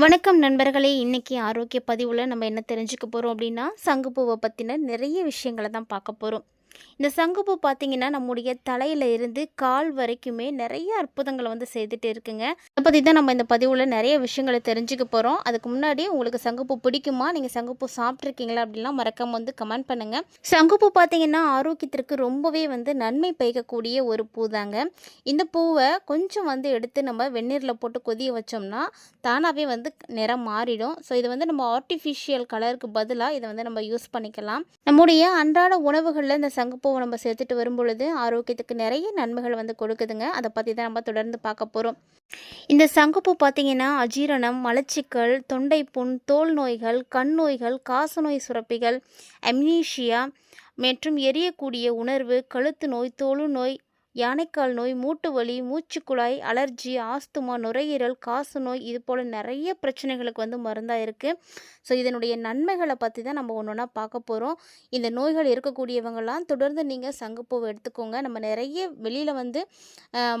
வணக்கம் நண்பர்களே! இன்னைக்கு ஆரோக்கிய பதிவுல நம்ம என்ன தெரிஞ்சுக்க போறோம் அப்படின்னா, சங்குப்பூவ பத்தின நிறைய விஷயங்கள தான் பார்க்க போறோம். இந்த சங்குப்பூ பார்த்தீங்கன்னா, நம்முடைய தலையில இருந்து கால் வரைக்குமே நிறைய அற்புதங்கள செய்துட்டு இருக்குங்க. அத பத்தி தான் நம்ம இந்த பதிவுல நிறைய விஷயங்கள தெரிஞ்சுக்க போறோம். அதுக்கு முன்னாடி உங்களுக்கு சங்குப்பூ பிடிக்குமா? நீங்க சங்குப்பூ சாப்பிட்டுருக்கீங்களா? அப்படின்லாம் மறக்காம கமெண்ட் பண்ணுங்க. சங்குப்பூ பார்த்தீங்கன்னா, ஆரோக்கியத்திற்கு ரொம்பவே நன்மை பயக்கக்கூடிய ஒரு பூ தாங்க. இந்த பூவ கொஞ்சம் எடுத்து நம்ம வெந்நீர்ல போட்டு கொதிய வச்சோம்னா, தானாவே நிறம் மாறிடும். ஸோ இது நம்ம ஆர்ட்டிஃபிஷியல் கலருக்கு பதிலா இத நம்ம யூஸ் பண்ணிக்கலாம். நம்முடைய அன்றாட உணவுகள்ல இந்த சங்குப்பூவ நம்ம சேர்த்துட்டு வரும்பொழுது, ஆரோக்கியத்துக்கு நிறைய நன்மைகள் கொடுக்குதுங்க. அத பத்தி தான் நம்ம தொடர்ந்து பார்க்க போறோம். இந்த சங்குப்பூ பார்த்தீங்கன்னா, அஜீரணம், மலச்சிக்கல், தொண்டை புண், தோல் நோய்கள், கண் நோய்கள், காசநோய் சுரப்பிகள், அம்னீஷியா மற்றும் எரியக்கூடிய உணர்வு, கழுத்து நோய், தொழுநோய், யானைக்கால் நோய், மூட்டு வலி, மூச்சுக்குழாய், அலர்ஜி, ஆஸ்துமா, நுரையீரல், காசநோய் இது போல் நிறைய பிரச்சனைகளுக்கு மருந்தாக இருக்குது. ஸோ இதனுடைய நன்மைகளை பற்றி தான் நம்ம ஒன்று ஒன்றா பார்க்க போகிறோம். இந்த நோய்கள் இருக்கக்கூடியவங்களாம் தொடர்ந்து நீங்கள் சங்குப்பூவை எடுத்துக்கோங்க. நம்ம நிறைய வெளியில்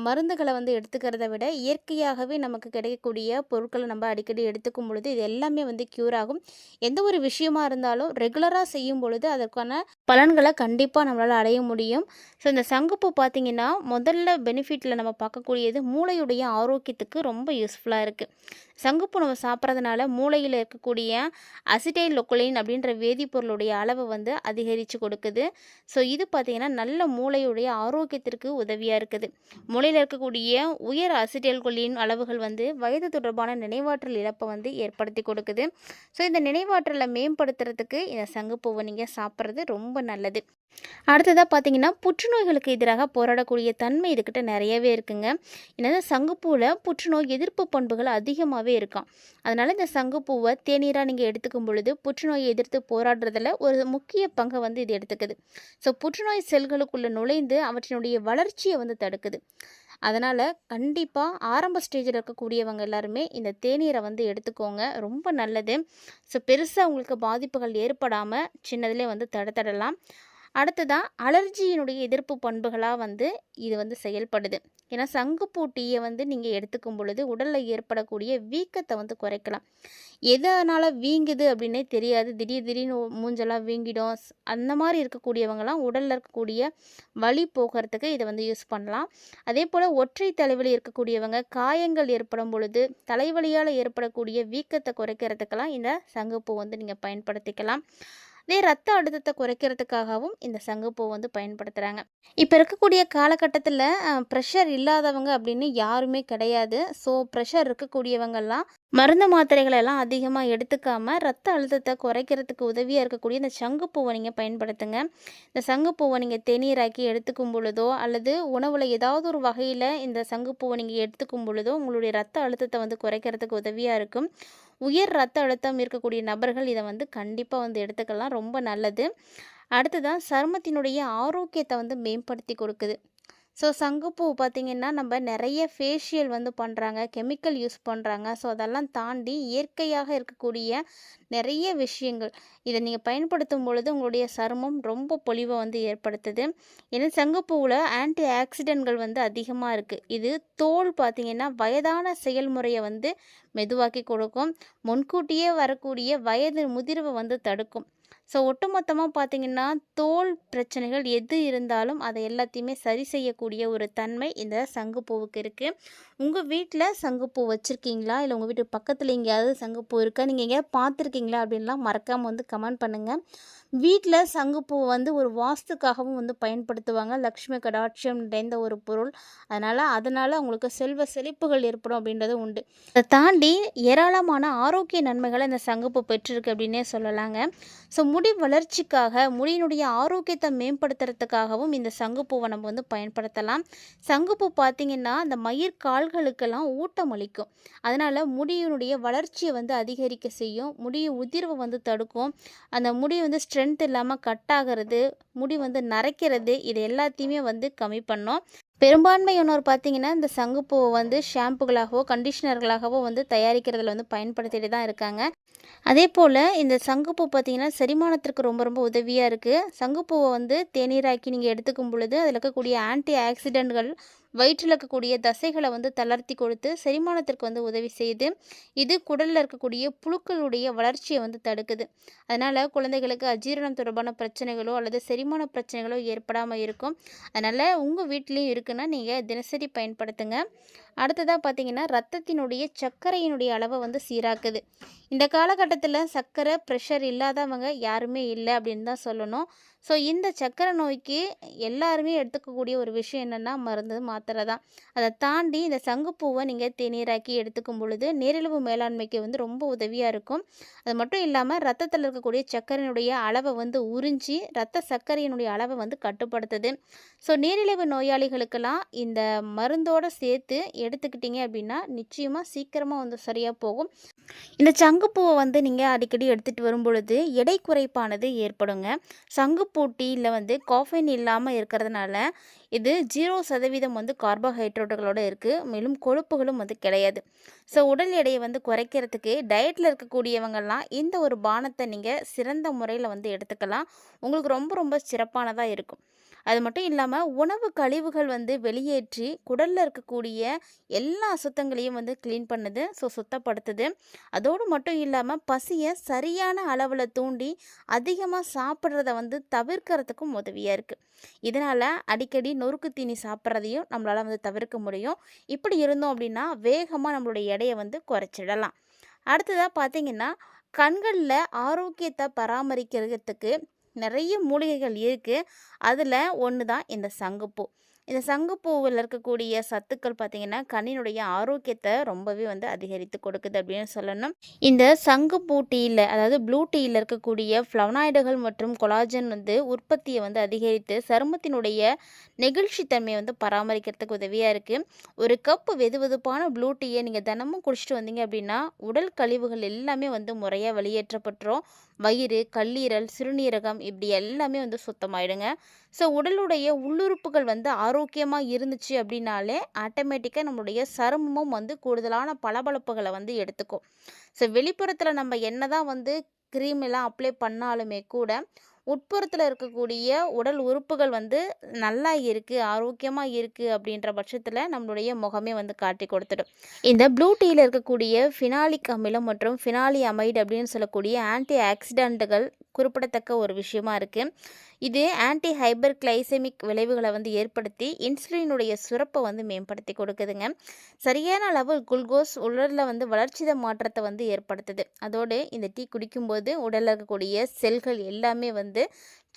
மருந்துகளை எடுத்துக்கிறத விட இயற்கையாகவே நமக்கு கிடைக்கக்கூடிய பொருட்களை நம்ம அடிக்கடி எடுத்துக்கும் பொழுது இது எல்லாமே க்யூர் ஆகும். எந்த ஒரு விஷயமா இருந்தாலும் ரெகுலராக செய்யும் பொழுது அதற்கான பலன்களை கண்டிப்பாக நம்மளால் அடைய முடியும். ஸோ இந்த சங்குப்பூ பார்த்திங்கன்னா முதல்ல பெனிஃபிட்டில் நம்ம பார்க்கக்கூடியது மூளையுடைய ஆரோக்கியத்துக்கு ரொம்ப யூஸ்ஃபுல்லாக இருக்குது. சங்குப்பூ நம்ம சாப்பிட்றதுனால மூளையில் இருக்கக்கூடிய அசிடைலொகோலின் அப்படின்ற வேதிப்பொருளுடைய அளவை அதிகரித்து கொடுக்குது. ஸோ இது பார்த்திங்கன்னா நல்ல மூளையுடைய ஆரோக்கியத்திற்கு உதவியாக இருக்குது. மூளையில் இருக்கக்கூடிய உயர் அசிடைல்கொலின் அளவுகள் வயது தொடர்பான நினைவாற்றல் இழப்பை ஏற்படுத்தி கொடுக்குது. ஸோ இந்த நினைவாற்றலை மேம்படுத்துறதுக்கு இந்த சங்குப்பூவை நீங்கள் சாப்பிட்றது ரொம்ப நல்லது. அடுத்ததாக பார்த்தீங்கன்னா, புற்றுநோய்களுக்கு எதிராக போராடக்கூடிய தன்மை இதுக்கிட்ட நிறையவே இருக்குங்க. என்னது சங்குப்பூவில் புற்றுநோய் எதிர்ப்பு பண்புகள் அதிகமாகவே இருக்காம். அதனால் இந்த சங்குப்பூவை தேநீராக நீங்கள் எடுத்துக்கும் பொழுது புற்றுநோயை எதிர்த்து போராடுறதில் ஒரு முக்கிய பங்கை இது எடுத்துக்குது. ஸோ புற்றுநோய் செல்களுக்குள்ளே நுழைந்து அவற்றினுடைய வளர்ச்சியை தடுக்குது. அதனால் கண்டிப்பாக ஆரம்ப ஸ்டேஜில் இருக்கக்கூடியவங்க எல்லாருமே இந்த தேநீரை எடுத்துக்கோங்க. ரொம்ப நல்லது. ஸோ பெருசாக உங்களுக்கு பாதிப்புகள் ஏற்படாமல் சின்னதிலே தடுத்துடலாம். அடுத்ததான் அலர்ஜியினுடைய எதிர்ப்பு பண்புகளாக இது செயல்படுது. ஏன்னா சங்குப்பூ டீயை நீங்கள் எடுத்துக்கும் பொழுது உடலில் ஏற்படக்கூடிய வீக்கத்தை குறைக்கலாம். எதனால் வீங்குது அப்படின்னே தெரியாது. திடீர்னு மூஞ்செல்லாம் வீங்கிடும். அந்த மாதிரி இருக்கக்கூடியவங்களாம் உடலில் இருக்கக்கூடிய வலி போகிறதுக்கு இதை யூஸ் பண்ணலாம். அதே போல் ஒற்றை தலைவலி இருக்கக்கூடியவங்க காயங்கள் ஏற்படும் பொழுது தலைவலியால் ஏற்படக்கூடிய வீக்கத்தை குறைக்கிறதுக்கெல்லாம் இந்த சங்குப்பூ நீங்கள் பயன்படுத்திக்கலாம். அதே ரத்த அழுத்தத்தை குறைக்கிறதுக்காகவும் இந்த சங்குப்பூ பயன்படுத்துகிறாங்க. இப்போ இருக்கக்கூடிய காலகட்டத்தில் ப்ரெஷர் இல்லாதவங்க அப்படின்னு யாருமே கிடையாது. ஸோ ப்ரெஷர் இருக்கக்கூடியவங்கெல்லாம் மருந்து மாத்திரைகளெல்லாம் அதிகமாக எடுத்துக்காமல் ரத்த அழுத்தத்தை குறைக்கிறதுக்கு உதவியாக இருக்கக்கூடிய இந்த சங்குப்பூவை நீங்கள் பயன்படுத்துங்க. இந்த சங்குப்பூவை நீங்கள் தேநீராக்கி எடுத்துக்கும் பொழுதோ அல்லது உணவில் ஏதாவது ஒரு வகையில் இந்த சங்குப்பூவை நீங்கள் எடுத்துக்கும் பொழுதோ உங்களுடைய ரத்த அழுத்தத்தை குறைக்கிறதுக்கு உதவியாக இருக்கும். உயர் ரத்த அழுத்தம் இருக்கக்கூடிய நபர்கள் இதை கண்டிப்பாக எடுத்துக்கலாம். ரொம்ப நல்லது. அடுத்ததான் சருமத்தினுடைய ஆரோக்கியத்தை மேம்படுத்தி கொடுக்குது. ஸோ சங்குப்பூ பார்த்திங்கன்னா நம்ம நிறைய ஃபேஷியல் பண்ணுறாங்க, கெமிக்கல் யூஸ் பண்ணுறாங்க. ஸோ அதெல்லாம் தாண்டி இயற்கையாக இருக்கக்கூடிய நிறைய விஷயங்கள் இதை நீங்கள் பயன்படுத்தும் பொழுது உங்களுடைய சருமம் ரொம்ப பொலிவை ஏற்படுத்துது. ஏன்னா சங்குப்பூவில் ஆன்டி ஆக்சிடென்ட்கள் அதிகமாக இருக்குது. இது தோல் பார்த்திங்கன்னா வயதான செயல்முறையை மெதுவாக்கி கொடுக்கும். முன்கூட்டியே வரக்கூடிய வயது முதிர்வை தடுக்கும். ஸோ ஒட்டுமொத்தமாக பார்த்திங்கன்னா தோல் பிரச்சனைகள் எது இருந்தாலும் அதை எல்லாத்தையுமே சரி செய்யக்கூடிய ஒரு தன்மை இந்த சங்குப்பூவுக்கு இருக்குது. உங்கள் வீட்டில் சங்குப்பூ வச்சுருக்கீங்களா? இல்லை உங்கள் வீட்டு பக்கத்தில் எங்கேயாவது சங்குப்பூ இருக்கா? நீங்கள் எங்கேயாவது பார்த்துருக்கீங்களா? அப்படின்லாம் மறக்காமல் கமெண்ட் பண்ணுங்கள். வீட்டில் சங்குப்பூ ஒரு வாஸ்துக்காகவும் பயன்படுத்துவாங்க. லக்ஷ்மி கடாட்சியம் நிறைந்த ஒரு பொருள். அதனால் உங்களுக்கு செல்வ செழிப்புகள் ஏற்படும் அப்படின்றது உண்டு. அதை தாண்டி ஏராளமான ஆரோக்கிய நன்மைகளை இந்த சங்குப்பூ பெற்றிருக்கு அப்படின்னே சொல்லலாங்க. ஸோ முடி வளர்ச்சிக்காக முடியினுடைய ஆரோக்கியத்தை மேம்படுத்துறதுக்காகவும் இந்த சங்குப்பூவை நம்ம பயன்படுத்தலாம். சங்குப்பூ பார்த்திங்கன்னா அந்த மயிர் கால்களுக்கெல்லாம் ஊட்டம் அளிக்கும். அதனால் முடியினுடைய வளர்ச்சியை அதிகரிக்க செய்யும். முடி உதிர்வை தடுக்கும். அந்த முடி ஸ்ட்ரென்த் இல்லாமல் கட் ஆகிறது, முடி நரைக்கிறது இது எல்லாத்தையுமே கம்மி பண்ணும். பெரும்பான்மையானோர் பார்த்திங்கன்னா இந்த சங்குப்பூவை ஷாம்புகளாகவோ கண்டிஷ்னர்களாகவோ தயாரிக்கிறதுல பயன்படுத்திட்டு தான் இருக்காங்க. அதே போல் இந்த சங்குப்பூ பார்த்திங்கன்னா செரிமானத்திற்கு ரொம்ப ரொம்ப உதவியாக இருக்குது. சங்குப்பூவை தேநீராக்கி நீங்கள் எடுத்துக்கும் பொழுது அதில் இருக்கக்கூடிய ஆன்டி ஆக்சிடென்ட்கள் வயிற்றில் இருக்கக்கூடிய தசைகளை வந்து தளர்த்தி கொடுத்து செரிமானத்திற்கு வந்து உதவி செய்யுது. இது குடலில் இருக்கக்கூடிய புழுக்களுடைய வளர்ச்சியை வந்து தடுக்குது. அதனால் குழந்தைகளுக்கு அஜீரணம் தொடர்பான பிரச்சனைகளோ அல்லது செரிமான பிரச்சனைகளோ ஏற்படாமல் இருக்கும். அதனால் உங்கள் வீட்லேயும் இருக்குன்னா நீங்கள் தினசரி பயன்படுத்துங்க. அடுத்ததாக பார்த்தீங்கன்னா ரத்தத்தினுடைய சர்க்கரையினுடைய அளவை வந்து சீராக்குது. இந்த காலகட்டத்தில் சர்க்கரை ப்ரெஷர் இல்லாதவங்க யாருமே இல்லை அப்படின்னு தான் சொல்லணும். ஸோ இந்த சர்க்கரை நோய்க்கு எல்லாருமே எடுத்துக்கக்கூடிய ஒரு விஷயம் என்னென்னா மருந்து மாத்திரை தான். அதை தாண்டி இந்த சங்குப்பூவை நீங்கள் தேநீராக்கி எடுத்துக்கும் பொழுது நீரிழிவு மேலாண்மைக்கு வந்து ரொம்ப உதவியாக இருக்கும். அது மட்டும் இல்லாமல் ரத்தத்தில் இருக்கக்கூடிய சர்க்கரையினுடைய அளவை வந்து உறிஞ்சி ரத்த சர்க்கரையினுடைய அளவை வந்து கட்டுப்படுத்துது. ஸோ நீரிழிவு நோயாளிகளுக்கெல்லாம் இந்த மருந்தோடு சேர்த்து எடுத்துக்கிட்டிங்க அப்படின்னா நிச்சயமாக சீக்கிரமாக வந்து சரியாக போகும். இந்த சங்குப்பூவை வந்து நீங்கள் அடிக்கடி எடுத்துகிட்டு வரும் பொழுது எடை குறைப்பானது ஏற்படுங்க. சங்குப்பூ டீயில் வந்து காஃபைன் இல்லாமல் இருக்கிறதுனால இது 0% வந்து கார்போஹைட்ரேட்டுகளோடு இருக்குது. மேலும் கொழுப்புகளும் வந்து கிடையாது. ஸோ உடல் எடையை வந்து குறைக்கிறதுக்கு டயட்டில் இருக்கக்கூடியவங்கள்லாம் இந்த ஒரு பானத்தை நீங்கள் சிறந்த முறையில் வந்து எடுத்துக்கலாம். உங்களுக்கு ரொம்ப ரொம்ப சிறப்பானதாக இருக்கும். அது மட்டும் இல்லாமல் உணவு கழிவுகள் வந்து வெளியேற்றி குடலில் இருக்கக்கூடிய எல்லா அசுத்தங்களையும் வந்து க்ளீன் பண்ணுது. ஸோ சுத்தப்படுத்துது. அதோடு மட்டும் இல்லாமல் பசியை சரியான அளவில் தூண்டி அதிகமாக சாப்பிட்றத வந்து தவிர்க்கிறதுக்கும் உதவியாக இருக்குது. இதனால் அடிக்கடி நொறுக்கு தீனி சாப்பிட்றதையும் நம்மளால் வந்து தவிர்க்க முடியும். இப்படி இருந்தோம் அப்படின்னா வேகமாக நம்மளுடைய எடையை வந்து குறைச்சிடலாம். அடுத்ததாக பார்த்திங்கன்னா கண்களில் ஆரோக்கியத்தை பராமரிக்கிறதுக்கு நிறைய மூலிகைகள் இருக்குது. அதில் ஒன்று தான் இந்த சங்குப்பூ. இந்த சங்குப்பூவில் இருக்கக்கூடிய சத்துக்கள் பார்த்திங்கன்னா கண்ணினுடைய ஆரோக்கியத்தை ரொம்பவே வந்து அதிகரித்து கொடுக்குது அப்படின்னு சொல்லணும். இந்த சங்குப்பூ டீயில் அதாவது ப்ளூ டீயில் இருக்கக்கூடிய ஃப்ளவனாய்டுகள் மற்றும் கொலாஜன் வந்து உற்பத்தியை வந்து அதிகரித்து சருமத்தினுடைய நெகிழ்ச்சி தன்மையை வந்து பராமரிக்கிறதுக்கு உதவியாக இருக்குது. ஒரு கப் வெதுவெதுப்பான ப்ளூ டீயை நீங்கள் தினமும் குடிச்சிட்டு வந்தீங்க அப்படின்னா உடல் கழிவுகள் எல்லாமே வந்து முறையாக வெளியேற்றப்பட்டுரும். வயிறு, கல்லீரல், சிறுநீரகம் இப்படி எல்லாமே வந்து சுத்தமாயிடுங்க. ஸோ உடலுடைய உள்ளுறுப்புகள் வந்து ஆரோக்கியமாக இருந்துச்சு அப்படின்னாலே ஆட்டோமேட்டிக்காக நம்மளுடைய சருமமும் வந்து கூடுதலான பளபளப்புகளை வந்து எடுத்துக்கும். ஸோ வெளிப்புறத்தில் நம்ம என்ன தான் வந்து க்ரீம் எல்லாம் அப்ளை பண்ணாலுமே கூட உட்புறத்தில் இருக்கக்கூடிய உடல் உறுப்புகள் வந்து நல்லா இருக்குது, ஆரோக்கியமாக இருக்குது அப்படின்ற பட்சத்தில் நம்மளுடைய முகமே வந்து காட்டி கொடுத்துடும். இந்த ப்ளூ டீயில் இருக்கக்கூடிய ஃபினாலிக் அமிலம் மற்றும் ஃபினாலி அமைடு அப்படின்னு சொல்லக்கூடிய ஆன்டி ஆக்சிடென்ட்டுகள் குறிப்பிடத்தக்க ஒரு விஷயமா இருக்குது. இது ஆன்டி ஹைப்பர் கிளைசெமிக் விளைவுகளை வந்து ஏற்படுத்தி இன்சுலினுடைய சுரப்பை வந்து மேம்படுத்தி கொடுக்குதுங்க. சரியான அளவு குளுக்கோஸ் உடலில் வந்து வளர்ச்சித மாற்றத்தை வந்து ஏற்படுத்துது. அதோடு இந்த டீ குடிக்கும்போது உடலில் இருக்கக்கூடிய செல்கள் எல்லாமே வந்து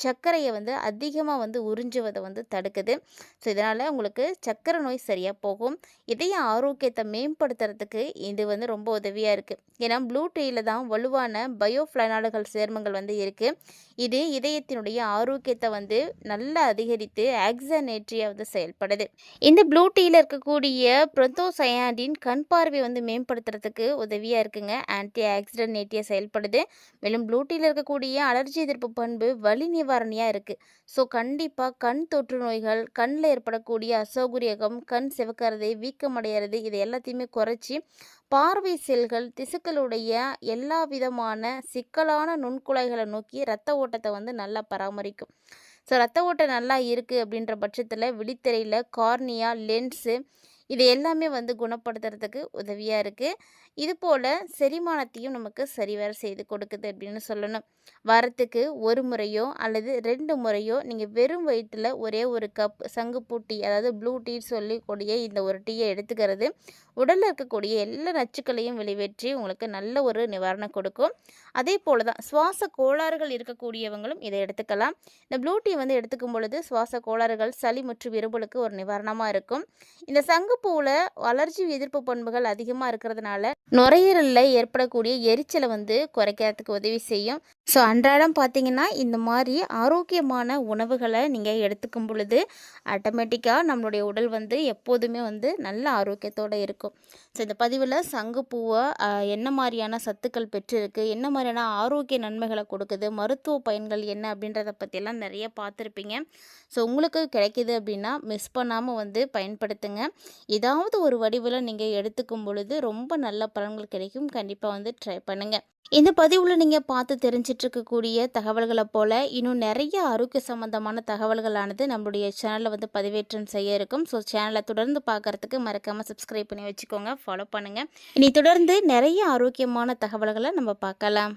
சர்க்கரையை வந்து அதிகமாக வந்து உறிஞ்சுவதை வந்து தடுக்குது. ஸோ இதனால் உங்களுக்கு சர்க்கரை நோய் சரியாக போகும். இதய ஆரோக்கியத்தை மேம்படுத்துறதுக்கு இது வந்து ரொம்ப உதவியாக இருக்குது. ஏன்னா ப்ளூ டீயில் தான் வலுவான பயோஃப்ளனாய்டுகள் சேர்மங்கள் வந்து இருக்குது. இது இதயத்தினுடைய ஆரோக்கியத்தை வந்து நல்லா அதிகரித்து ஆக்சிஜனேற்றியாக வந்து செயல்படுது. இந்த ப்ளூ டீயில் இருக்கக்கூடிய புரோத்தோசயானின் கண் பார்வை வந்து மேம்படுத்துறதுக்கு உதவியாக இருக்குங்க. ஆன்டி ஆக்சிடனேட்டியாக செயல்படுது. மேலும் ப்ளூ டீயில் இருக்கக்கூடிய அலர்ஜி எதிர்ப்பு பண்பு வலி நிவாரணியாக இருக்குது. ஸோ கண்டிப்பாக கண் தொற்று நோய்கள், கண்ணில் ஏற்படக்கூடிய அசௌகரியம், கண் சிவக்கிறது, வீக்கமடைகிறது இது எல்லாத்தையுமே குறைச்சி பார்வை செல்கள், திசுக்களுடைய எல்லா விதமான சிக்கலான நுண்குழாய்களை நோக்கி இரத்த ஓட்டத்தை வந்து நல்லா பராமரிக்கும். ஸோ இரத்த ஓட்டம் நல்லா இருக்குது அப்படின்ற பட்சத்தில் விழித்திரையில் கார்னியா, லென்ஸு இது எல்லாமே வந்து குணப்படுத்துறதுக்கு உதவியாக இருக்குது. இது போல் செரிமானத்தையும் நமக்கு சரிவர செய்து கொடுக்குது அப்படின்னு சொல்லணும். வாரத்துக்கு ஒரு முறையோ அல்லது 2 முறையோ நீங்கள் வெறும் வயிற்றில் ஒரே ஒரு கப் சங்குப்பூ டீ அதாவது ப்ளூ டீ சொல்லக்கூடிய இந்த ஒரு டீயை எடுத்துக்கிறது உடலில் இருக்கக்கூடிய எல்லா நச்சுக்களையும் வெளிவேற்றி உங்களுக்கு நல்ல ஒரு நிவாரணம் கொடுக்கும். அதே போல் தான் சுவாச கோளாறுகள் இருக்கக்கூடியவங்களும் இதை எடுத்துக்கலாம். இந்த ப்ளூ டீ வந்து எடுத்துக்கும் பொழுது சுவாச கோளாறுகள், சளி மற்றும் இருமலுக்கு ஒரு நிவாரணமாக இருக்கும். இந்த சங்குப்பூவில் அலர்ஜி எதிர்ப்பு பண்புகள் அதிகமாக இருக்கிறதுனால நுரையீரலில் ஏற்படக்கூடிய எரிச்சலை வந்து குறைக்கிறதுக்கு உதவி செய்யும். ஸோ அன்றாடம் பார்த்திங்கன்னா இந்த மாதிரி ஆரோக்கியமான உணவுகளை நீங்கள் எடுத்துக்கும் பொழுது ஆட்டோமேட்டிக்காக நம்மளுடைய உடல் வந்து எப்போதுமே வந்து நல்ல ஆரோக்கியத்தோடு இருக்கும். ஸோ இந்த பதிவில் சங்குப்பூவை என்ன மாதிரியான சத்துக்கள் பெற்றிருக்கு, என்ன மாதிரியான ஆரோக்கிய நன்மைகளை கொடுக்குது, மருத்துவ பயன்கள் என்ன அப்படின்றத பற்றியெல்லாம் நிறைய பார்த்துருப்பீங்க. ஸோ உங்களுக்கு கிடைக்கிது அப்படின்னா மிஸ் பண்ணாமல் வந்து பயன்படுத்துங்க. ஏதாவது ஒரு வடிவில் நீங்கள் எடுத்துக்கும் பொழுது ரொம்ப நல்ல பலன்கள் கிடைக்கும். கண்டிப்பாக வந்து ட்ரை பண்ணுங்கள். இந்த பதிவுல நீங்க பார்த்து தெரிஞ்சிட்டு இருக்கக்கூடிய தகவல்கள போல, இன்னும் நெறைய ஆரோக்கிய சம்மந்தமான தகவல்களானது நம்மளுடைய சேனல்ல வந்து பதிவேற்றம் செய்ய இருக்கும். ஸோ சேனல தொடர்ந்து பார்க்கறதுக்கு மறக்காம சப்ஸ்கிரைப் பண்ணி வச்சுக்கோங்க. ஃபாலோ பண்ணுங்க. இனி தொடர்ந்து நெறைய ஆரோக்கியமான தகவல்கள நம்ம பார்க்கலாம்.